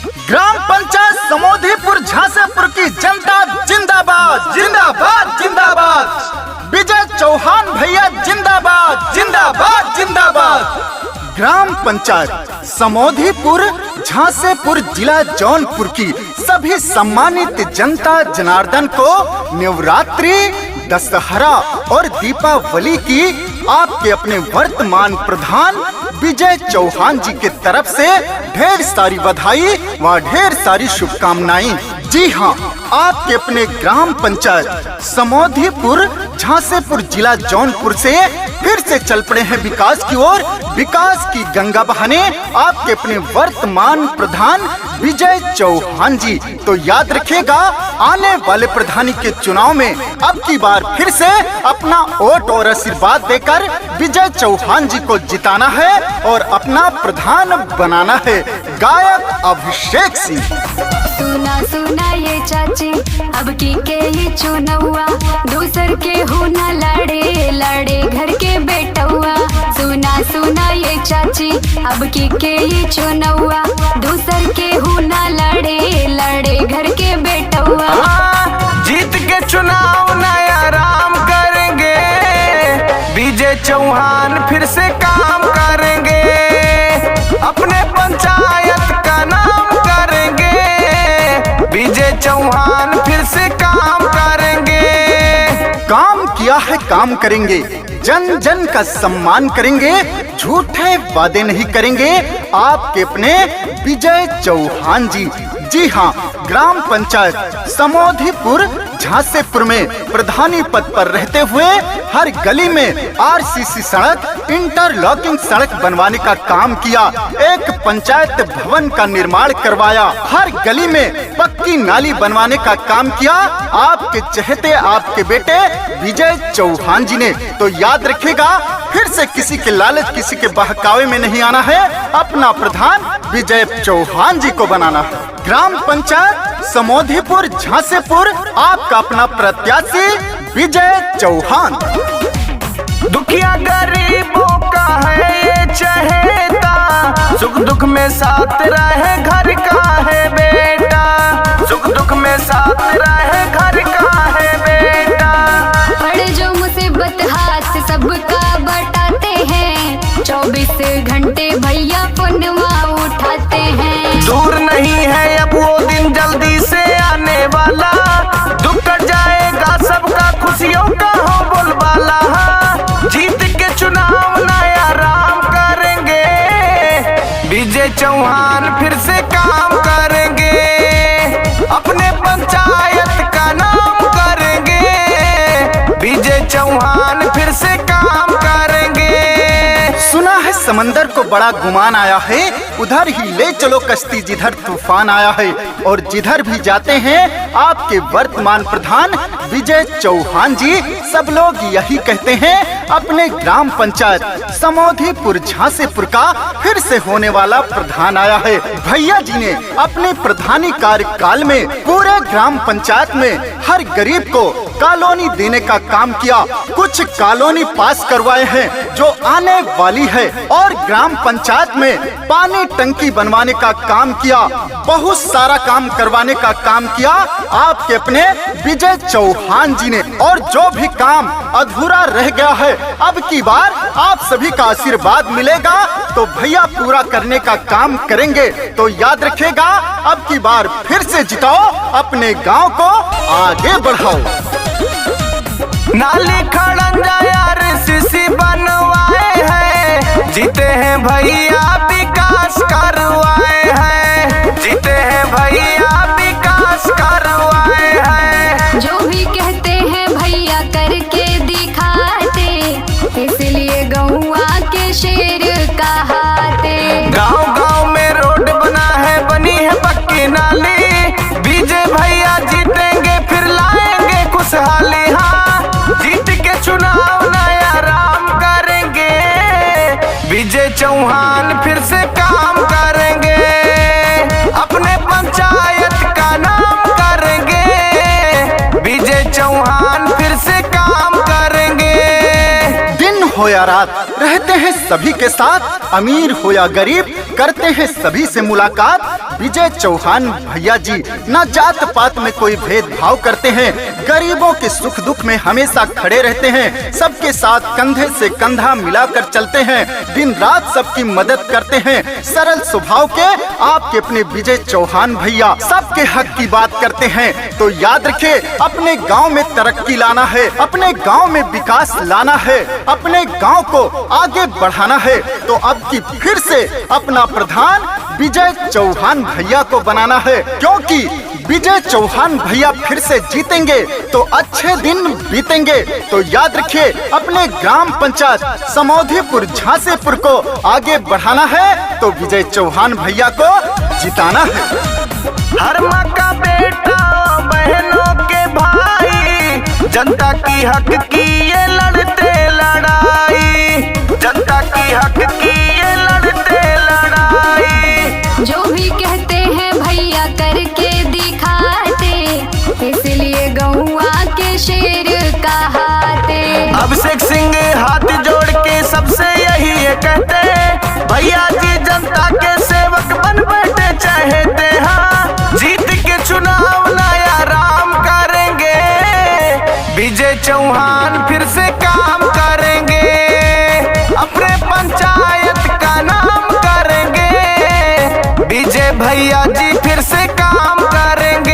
Gram panchayat समोधीपुर झांसेपुर की जनता जिंदाबाद जिंदाबाद जिंदाबाद। विजय चौहान भैया जिंदाबाद जिंदाबाद जिंदाबाद। ग्राम पंचायत समोधीपुर झांसेपुर जिला जौनपुर की सभी सम्मानित जनता जनार्दन को नवरात्रि, दशहरा और दीपावली की आपके अपने वर्तमान प्रधान विजय चौहान जी की तरफ से ढेर सारी बधाई व ढेर सारी शुभकामनाएं। जी हाँ, आपके अपने ग्राम पंचायत समोधीपुर झांसेपुर जिला जौनपुर से फिर से चल पड़े हैं विकास की ओर। विकास की गंगा बहाने आपके अपने वर्तमान प्रधान विजय चौहान जी। तो याद रखिएगा, आने वाले प्रधानी के चुनाव में अब की बार फिर से अपना वोट और आशीर्वाद देकर विजय चौहान जी को जिताना है और अपना प्रधान बनाना है। गायक अभिषेक सिंह। सुना सुना ये चाची, अब की के ही चुनौआ, दूसर के हो न लड़े लड़े घर के बेटौआ। सुना सुना ये चाची, अब की के ही चुनौआ, दूसर के हो न लड़े लड़े घर के बेटौआ। जीत के चुनाव नया राम करेंगे, विजय चौहान फिर से काम करेंगे, अपने पंचायत का नाम करेंगे, विजय चौहान फिर से काम करेंगे। काम किया है काम करेंगे, जन जन का सम्मान करेंगे, झूठे वादे नहीं करेंगे आपके अपने विजय चौहान जी। जी हाँ, ग्राम पंचायत समोधीपुर झांसेपुर में प्रधानी पद पर रहते हुए हर गली में आरसीसी सड़क, इंटरलॉकिंग सड़क बनवाने का काम किया, एक पंचायत भवन का निर्माण करवाया, हर गली में पक्की नाली बनवाने का काम किया आपके चहेते आपके बेटे विजय चौहान जी ने। तो याद रखिएगा, फिर से किसी के लालच, किसी के बहकावे में नहीं आना है, अपना प्रधान विजय चौहान जी को बनाना है। ग्राम पंचायत समोधीपुर झांसेपुर आपका अपना प्रत्याशी विजय चौहान। दुखिया गरीबों का है ये चहेता, सुख दुख में साथ रहे घर का है बेटा, सुख दुख में साथ रहे घर का है बेटा। पड़े जो मुसीबत हाथ से सबका बटाते हैं, 24 घंटे भैया पुनवा उठाते हैं। दूर नहीं है अब वो दिन, जल्दी से आने वाला, दुख कट जाएगा सबका, खुशियों का हो बोलबाला। जीत के चुनाव नया राम करेंगे, विजय चौहान फिर से काम करेंगे, अपने पंचायत का नाम करेंगे, विजय चौहान फिर से काम करेंगे। सुना है समंदर को बड़ा गुमान आया है, उधर ही ले चलो कश्ती जिधर तूफान आया है। और जिधर भी जाते हैं आपके वर्तमान प्रधान विजय चौहान जी, सब लोग यही कहते हैं, अपने ग्राम पंचायत समोधीपुर झांसेपुर का फिर से होने वाला प्रधान आया है। भैया जी ने अपने प्रधानी कार्यकाल में पूरे ग्राम पंचायत में हर गरीब को कॉलोनी देने का काम किया, कुछ कॉलोनी पास करवाए हैं जो आने वाली है, और ग्राम पंचायत में पानी टंकी बनवाने का काम किया, बहुत सारा काम करवाने का काम किया आपके अपने विजय चौहान जी ने। और जो भी काम अधूरा रह गया है, अब की बार आप सभी का आशीर्वाद मिलेगा तो भैया पूरा करने का काम करेंगे। तो याद रखिएगा, अब की बार फिर से जिताओ, अपने गांव को आगे बढ़ाओ। नाली खड़ंजा आरसीसी बनवाए हैं, जीते हैं भैया विकास करवाए हैं, जीते हैं भैया विकास करवाए हैं। जो भी कहते हैं भैया करके दिखाते, इसलिए गौआ के शेर कहाते। गांव गांव में रोड बना है, बनी है पक्की नाली, विजय भैया जीतेंगे फिर लाएंगे खुशहाली। जीत के चुनाव नया राम करेंगे, विजय चौहान फिर से काम करेंगे, अपने पंचायत का नाम करेंगे, विजय चौहान फिर से काम करेंगे। दिन हो या रात रहते हैं सभी के साथ, अमीर हो या गरीब करते हैं सभी से मुलाकात, विजय चौहान भैया जी न जात पात में कोई भेदभाव करते हैं, गरीबों के सुख दुख में हमेशा खड़े रहते हैं, सबके साथ कंधे से कंधा मिलाकर चलते हैं, दिन रात सबकी मदद करते हैं। सरल स्वभाव के आपके अपने विजय चौहान भैया सबके हक की बात करते हैं। तो याद रखिए, अपने गांव में तरक्की लाना है, अपने गांव में विकास लाना है, अपने गांव को आगे बढ़ाना है, तो अब की फिर से अपना प्रधान विजय चौहान भैया को बनाना है, क्योंकि विजय चौहान भैया फिर से जीतेंगे तो अच्छे दिन बीतेंगे। तो याद रखिए, अपने ग्राम पंचायत समौधीपुर झांसेपुर को आगे बढ़ाना है तो विजय चौहान भैया को जिताना है। हर माँ का बेटा बहनों के भाई, जनता की हक की ये लड़ते लड़ाई, जनता की हक की ये लड़ते लड़ाई। जो भी कहते हैं भैया करके दिखाते, इसलिए गौआ के शेर कहाते। अभिषेक सिंह हाथ जोड़ के सबसे यही ये कहते, भैया जी जनता के सेवक बन बैठे चाहते। हाँ, जीत के चुनाव नया राम करेंगे, विजय चौहान फिर से काम करेंगे, अपने पंचायत का नाम करेंगे, विजय भैया जी फिर से काम करेंगे।